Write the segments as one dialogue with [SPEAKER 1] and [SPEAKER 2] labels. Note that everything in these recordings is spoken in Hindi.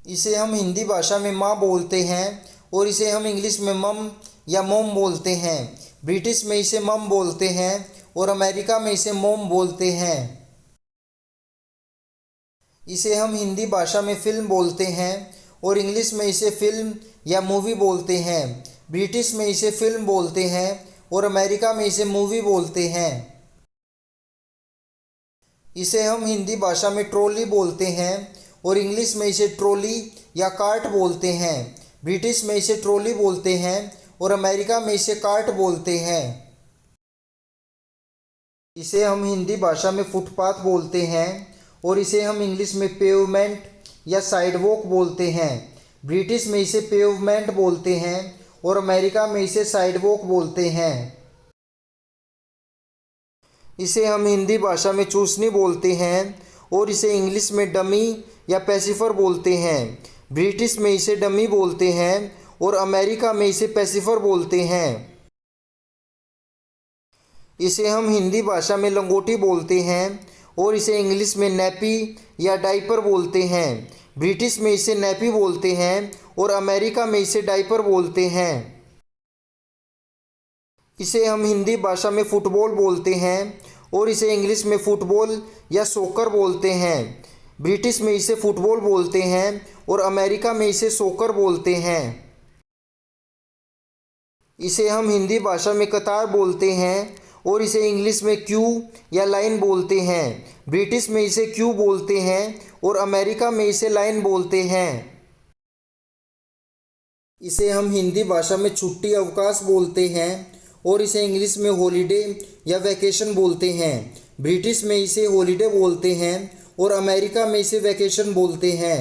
[SPEAKER 1] इसे हम हिंदी भाषा में माँ बोलते हैं और इसे हम इंग्लिश में मम या मोम बोलते हैं। ब्रिटिश में इसे मम बोलते हैं और अमेरिका में इसे मोम बोलते हैं। इसे हम हिंदी भाषा में फ़िल्म बोलते हैं और इंग्लिश में इसे फ़िल्म या मूवी बोलते हैं। ब्रिटिश में इसे फ़िल्म बोलते हैं और अमेरिका में इसे मूवी बोलते हैं। इसे हम हिंदी भाषा में ट्रॉली बोलते हैं और इंग्लिश में इसे ट्रॉली या कार्ट बोलते हैं। ब्रिटिश में इसे ट्रॉली बोलते हैं और अमेरिका में इसे कार्ट बोलते हैं। इसे हम हिंदी भाषा में फुटपाथ बोलते हैं और इसे हम इंग्लिश में पेवमेंट या साइडवॉक बोलते हैं। ब्रिटिश में इसे पेवमेंट बोलते हैं और अमेरिका में इसे साइडवॉक बोलते हैं। इसे हम हिंदी भाषा में चूसनी बोलते हैं और इसे इंग्लिश में डमी या पैसिफर बोलते हैं। ब्रिटिश में इसे डमी बोलते हैं और अमेरिका में इसे पैसिफर बोलते हैं। इसे हम हिंदी भाषा में लंगोटी बोलते हैं और इसे इंग्लिश में नैपी या डाइपर बोलते हैं। ब्रिटिश में इसे नैपी बोलते हैं और अमेरिका में इसे डाइपर बोलते हैं। इसे हम हिंदी भाषा में फ़ुटबॉल बोलते हैं और इसे इंग्लिश में फ़ुटबॉल या सोकर बोलते हैं। ब्रिटिश में इसे फ़ुटबॉल बोलते हैं और अमेरिका में इसे सोकर बोलते हैं। इसे हम हिंदी भाषा में कतार बोलते हैं और इसे इंग्लिश में क्यू या लाइन बोलते हैं। ब्रिटिश में इसे क्यू बोलते हैं और अमेरिका में इसे लाइन बोलते हैं। इसे हम हिंदी भाषा में छुट्टी अवकाश बोलते हैं और इसे इंग्लिश में हॉलीडे या वैकेशन बोलते हैं। ब्रिटिश में इसे हॉलीडे बोलते हैं और अमेरिका में इसे वैकेशन बोलते हैं।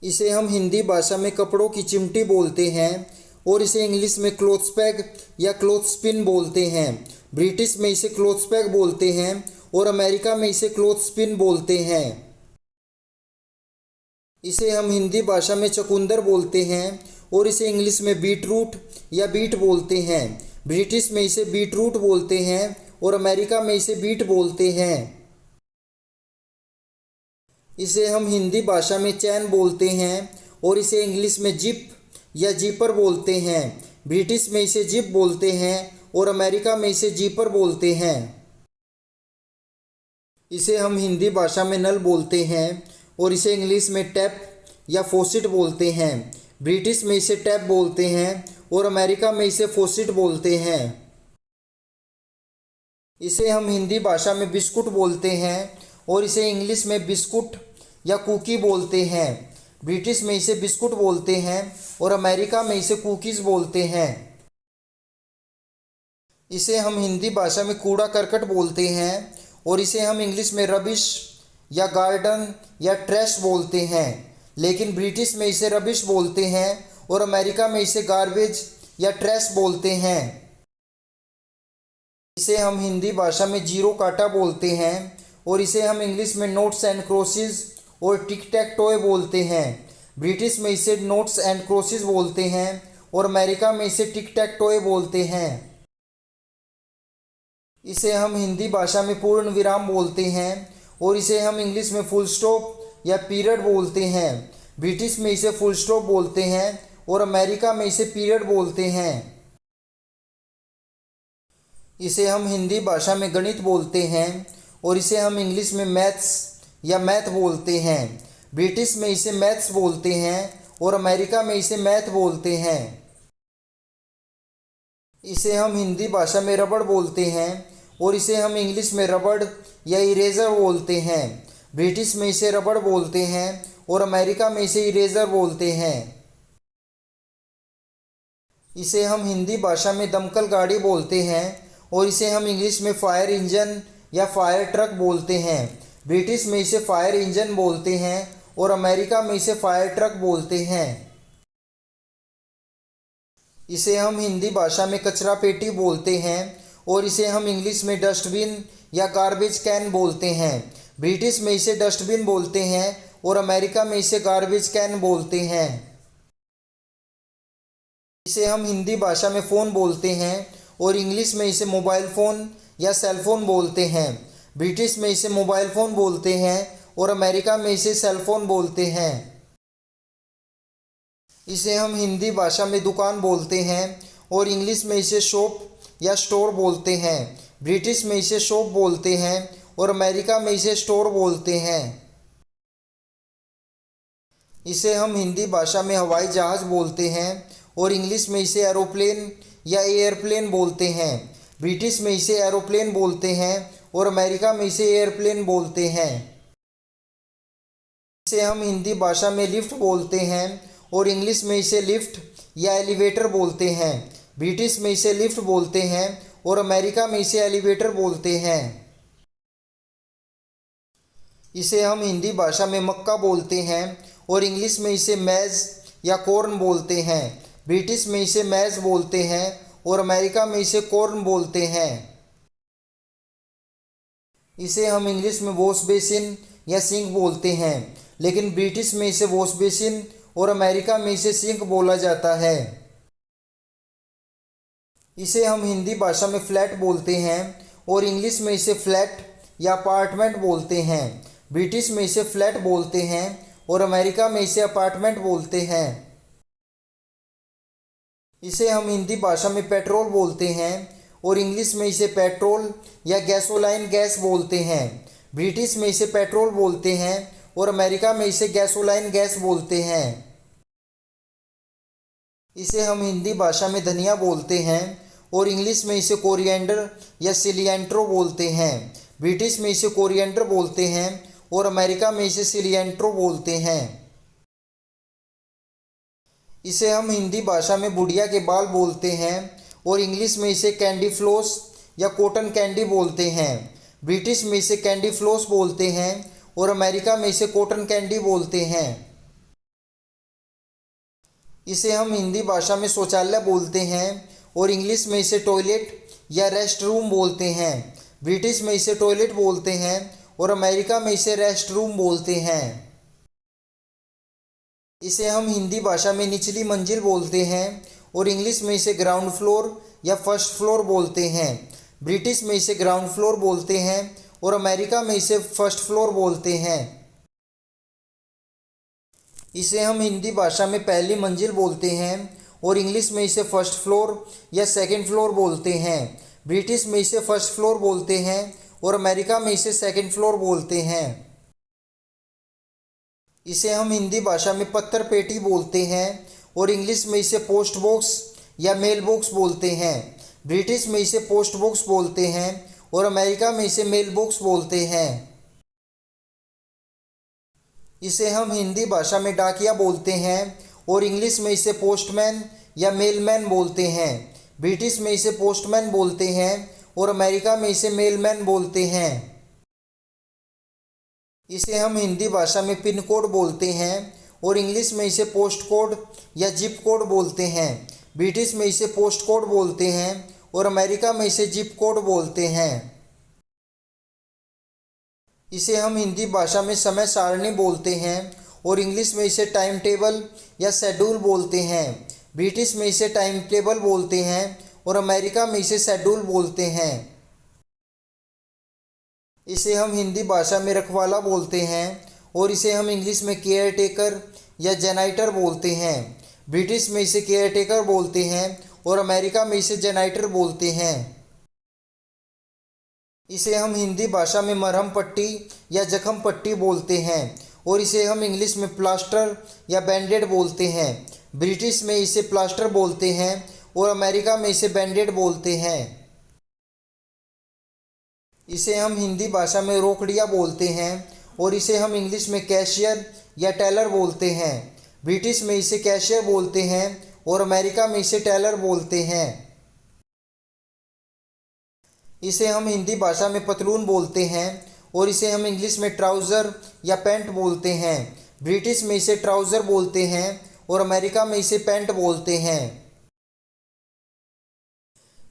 [SPEAKER 1] इसे हम हिंदी भाषा में कपड़ों की चिमटी बोलते हैं और इसे इंग्लिश में क्लोथ्स बैग या क्लोथ्स पिन बोलते हैं। ब्रिटिश में इसे क्लोथ्स बैग बोलते हैं और अमेरिका में इसे क्लोथ्स पिन बोलते हैं। इसे हम हिंदी भाषा में चुकंदर बोलते हैं और इसे इंग्लिश में बीटरूट या बीट बोलते हैं। ब्रिटिश में इसे बीटरूट बोलते हैं और अमेरिका में इसे बीट बोलते हैं। इसे हम हिंदी भाषा में चैन बोलते हैं और इसे इंग्लिश में जिप या जीपर बोलते हैं। ब्रिटिश में इसे जिप बोलते हैं और अमेरिका में इसे जीपर बोलते हैं। इसे हम हिंदी भाषा में नल बोलते हैं और इसे इंग्लिश में टैप या फॉसिट बोलते हैं। ब्रिटिश में इसे टैप बोलते हैं और अमेरिका में इसे फॉसिट बोलते हैं। इसे हम हिंदी भाषा में बिस्कुट बोलते हैं और इसे इंग्लिश में बिस्कुट या कुकी बोलते हैं। ब्रिटिश में इसे बिस्कुट बोलते हैं और अमेरिका में इसे कुकीज़ बोलते हैं। इसे हम हिंदी भाषा में कूड़ा करकट बोलते हैं और इसे हम इंग्लिश में रबिश या गार्डन या ट्रैश बोलते हैं। लेकिन ब्रिटिश में इसे रबिश बोलते हैं और अमेरिका में इसे गार्बेज या ट्रैश बोलते हैं। इसे हम हिंदी भाषा में जीरो काटा बोलते हैं और इसे हम इंग्लिश में नोट्स एंड क्रॉसेस और टिक टैक टॉय बोलते हैं। ब्रिटिश में इसे नोट्स एंड क्रॉसेस बोलते हैं और अमेरिका में इसे टिक टैक टॉय बोलते हैं। इसे हम हिंदी भाषा में पूर्ण विराम बोलते हैं और इसे हम इंग्लिश में फुल स्टॉप या पीरियड बोलते हैं। ब्रिटिश में इसे फुल स्टॉप बोलते हैं और अमेरिका में इसे पीरियड बोलते हैं। इसे हम हिंदी भाषा में गणित बोलते हैं और इसे हम इंग्लिश में मैथ्स या मैथ बोलते हैं। ब्रिटिश में इसे मैथ्स बोलते हैं और अमेरिका में इसे मैथ बोलते हैं। इसे हम हिंदी भाषा में रबड़ बोलते हैं और इसे हम इंग्लिश में रबड़ या इरेज़र बोलते हैं। ब्रिटिश में इसे रबड़ बोलते हैं और अमेरिका में इसे इरेज़र बोलते हैं। इसे हम हिंदी भाषा में दमकल गाड़ी बोलते हैं और इसे हम इंग्लिश में फायर इंजन या फायर ट्रक बोलते हैं। ब्रिटिश में इसे फायर इंजन बोलते हैं और अमेरिका में इसे फायर ट्रक बोलते हैं। इसे हम हिंदी भाषा में कचरा पेटी बोलते हैं और इसे हम इंग्लिश में डस्टबिन या गार्बेज कैन बोलते हैं। ब्रिटिश में इसे डस्टबिन बोलते हैं और अमेरिका में इसे गार्बेज कैन बोलते हैं। इसे हम हिंदी भाषा में फ़ोन बोलते हैं और इंग्लिश में इसे मोबाइल फ़ोन या सेल फ़ोन बोलते हैं। ब्रिटिश में इसे मोबाइल फ़ोन बोलते हैं और अमेरिका में इसे सेलफोन बोलते हैं। इसे हम हिंदी भाषा में दुकान बोलते हैं और इंग्लिश में इसे शॉप या स्टोर बोलते हैं। ब्रिटिश में इसे शॉप बोलते हैं और अमेरिका में इसे स्टोर बोलते हैं। इसे हम हिंदी भाषा में हवाई जहाज़ बोलते हैं और इंग्लिश में इसे एरोप्लेन या एयरप्लेन बोलते हैं। ब्रिटिश में इसे एरोप्लेन बोलते हैं और अमेरिका में इसे एयरप्लेन बोलते हैं। इसे हम हिंदी भाषा में लिफ्ट बोलते हैं और इंग्लिश में इसे लिफ्ट या एलिवेटर बोलते हैं। ब्रिटिश में इसे लिफ्ट बोलते हैं और अमेरिका में इसे एलिवेटर बोलते हैं। इसे हम हिंदी भाषा में मक्का बोलते हैं और इंग्लिश में इसे मैज़ या कॉर्न बोलते हैं। ब्रिटिश में इसे मैज़ बोलते हैं और अमेरिका में इसे कॉर्न बोलते हैं। इसे हम इंग्लिश में वॉश बेसिन या सिंक बोलते हैं, लेकिन ब्रिटिश में इसे वॉश बेसिन और अमेरिका में इसे सिंक बोला जाता है। इसे हम हिंदी भाषा में फ्लैट बोलते हैं और इंग्लिश में इसे फ्लैट या अपार्टमेंट बोलते हैं। ब्रिटिश में इसे फ्लैट बोलते हैं और अमेरिका में इसे अपार्टमेंट बोलते हैं। इसे हम हिंदी भाषा में पेट्रोल बोलते हैं और इंग्लिश में इसे पेट्रोल या गैसोलाइन गैस बोलते हैं। ब्रिटिश में इसे पेट्रोल बोलते हैं और अमेरिका में इसे गैसोलाइन गैस बोलते हैं। इसे हम हिंदी भाषा में धनिया बोलते हैं और इंग्लिश में इसे कोरिएंडर या सिलिएंट्रो बोलते हैं। ब्रिटिश में इसे कोरिएंडर बोलते हैं और अमेरिका में इसे सिलिएंट्रो बोलते हैं। इसे हम हिंदी भाषा में बुढ़िया के बाल बोलते हैं और इंग्लिश में इसे कैंडी फ्लॉस या कॉटन कैंडी बोलते हैं। ब्रिटिश में इसे कैंडी फ्लॉस बोलते हैं और अमेरिका में इसे कॉटन कैंडी बोलते हैं। इसे हम हिंदी भाषा में शौचालय बोलते हैं और इंग्लिश में इसे टॉयलेट या रेस्ट रूम बोलते हैं। ब्रिटिश में इसे टॉयलेट बोलते हैं और अमेरिका में इसे रेस्ट रूम बोलते हैं। इसे हम हिंदी भाषा में निचली मंजिल बोलते हैं और इंग्लिश में इसे ग्राउंड फ्लोर या फर्स्ट फ्लोर बोलते हैं। ब्रिटिश में इसे ग्राउंड फ्लोर बोलते हैं और अमेरिका में इसे फर्स्ट फ्लोर बोलते हैं। इसे हम हिंदी भाषा में पहली मंजिल बोलते हैं और इंग्लिश में इसे फर्स्ट फ्लोर या सेकंड फ्लोर बोलते हैं। ब्रिटिश में इसे फर्स्ट फ्लोर बोलते हैं और अमेरिका में इसे सेकंड फ्लोर बोलते हैं। इसे हम हिंदी भाषा में पत्थर पेटी बोलते हैं और इंग्लिश में इसे पोस्ट बॉक्स या मेल बॉक्स बोलते हैं। ब्रिटिश में इसे पोस्ट बॉक्स बोलते हैं और अमेरिका में इसे मेल बॉक्स बोलते हैं। इसे हम हिंदी भाषा में डाकिया बोलते हैं और इंग्लिश में इसे पोस्टमैन या मेलमैन बोलते हैं। ब्रिटिश में इसे पोस्टमैन बोलते हैं और अमेरिका में इसे मेलमैन बोलते हैं। इसे हम हिंदी भाषा में पिन कोड बोलते हैं और इंग्लिश में इसे पोस्ट कोड या जिप कोड बोलते हैं। ब्रिटिश में इसे पोस्ट कोड बोलते हैं और अमेरिका में इसे जिप कोड बोलते हैं। इसे हम हिंदी भाषा में समय सारणी बोलते हैं और इंग्लिश में इसे टाइम टेबल या शेड्यूल बोलते हैं। ब्रिटिश में इसे टाइम टेबल बोलते हैं और अमेरिका में इसे शेड्यूल बोलते हैं। इसे हम हिंदी भाषा में रखवाला बोलते हैं और इसे हम इंग्लिश में केयर टेकर या जेनाइटर बोलते हैं। ब्रिटिश में इसे केयर टेकर बोलते हैं और अमेरिका में इसे जेनाइटर बोलते हैं। इसे हम हिंदी भाषा में मरहम पट्टी या जख्म पट्टी बोलते हैं और इसे हम इंग्लिश में प्लास्टर या बैंडेड बोलते हैं। ब्रिटिश में इसे प्लास्टर बोलते हैं और अमेरिका में इसे बैंडेड बोलते हैं। इसे हम हिंदी भाषा में रोकड़िया बोलते हैं और इसे हम इंग्लिश में कैशियर या टेलर बोलते हैं। ब्रिटिश में इसे कैशियर बोलते हैं और अमेरिका में इसे टेलर बोलते हैं। इसे हम हिंदी भाषा में पतलून बोलते हैं और इसे हम इंग्लिश में ट्राउज़र या पैंट बोलते हैं। ब्रिटिश में इसे ट्राउज़र बोलते हैं और अमेरिका में इसे पैंट बोलते हैं।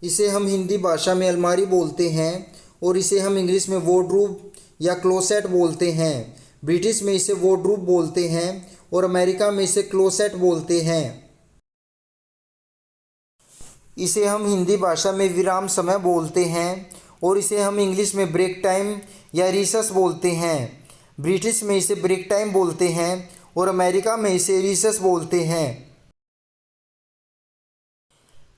[SPEAKER 1] इसे हम हिंदी भाषा में अलमारी बोलते हैं और इसे हम इंग्लिश में वार्डरोब या क्लोसेट बोलते हैं। ब्रिटिश में इसे वार्डरोब बोलते हैं और अमेरिका में इसे क्लोसेट बोलते हैं। इसे हम हिंदी भाषा में विराम समय बोलते हैं और इसे हम इंग्लिश में ब्रेक टाइम या रिसेस बोलते हैं। ब्रिटिश में इसे ब्रेक टाइम बोलते हैं और अमेरिका में इसे रिसेस बोलते हैं।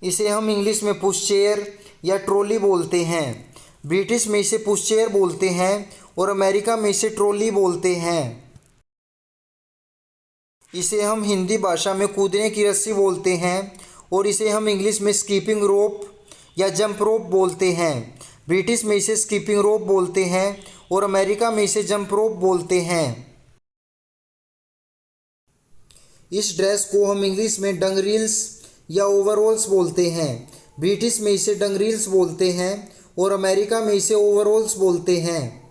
[SPEAKER 1] इसे हम इंग्लिश में पुश चेयर या ट्रॉली बोलते हैं। ब्रिटिश में इसे पुश चेयर बोलते हैं और अमेरिका में इसे ट्रॉली बोलते हैं। इसे हम हिंदी भाषा में कूदने की रस्सी बोलते हैं और इसे हम इंग्लिश में स्कीपिंग रोप या जंप रोप बोलते हैं। ब्रिटिश में इसे स्कीपिंग रोप बोलते हैं और अमेरिका में इसे जंप रोप बोलते हैं। इस ड्रेस को हम इंग्लिश में डंगरील्स या ओवरऑल्स बोलते हैं। ब्रिटिश में इसे डंगरील्स बोलते हैं और अमेरिका में इसे ओवरऑल्स बोलते हैं।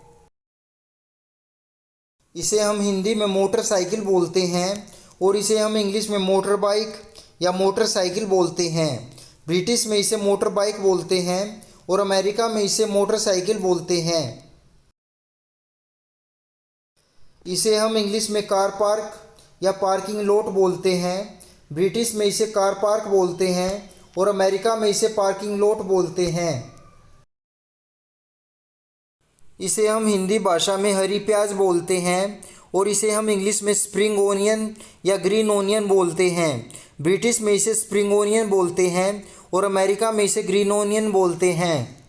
[SPEAKER 1] इसे हम हिंदी में मोटरसाइकिल बोलते हैं और इसे हम इंग्लिश में मोटर बाइक या मोटरसाइकिल बोलते हैं। ब्रिटिश में इसे मोटर बाइक बोलते हैं और अमेरिका में इसे मोटरसाइकिल बोलते हैं। इसे हम इंग्लिश में कार पार्क या पार्किंग लॉट बोलते हैं। ब्रिटिश में इसे कार पार्क बोलते हैं और अमेरिका में इसे पार्किंग लॉट बोलते हैं। इसे हम हिंदी भाषा में हरी प्याज बोलते हैं और इसे हम इंग्लिश में स्प्रिंग ओनियन या ग्रीन ओनियन बोलते हैं। ब्रिटिश में इसे स्प्रिंग ओनियन बोलते हैं और अमेरिका में इसे ग्रीन ओनियन बोलते हैं।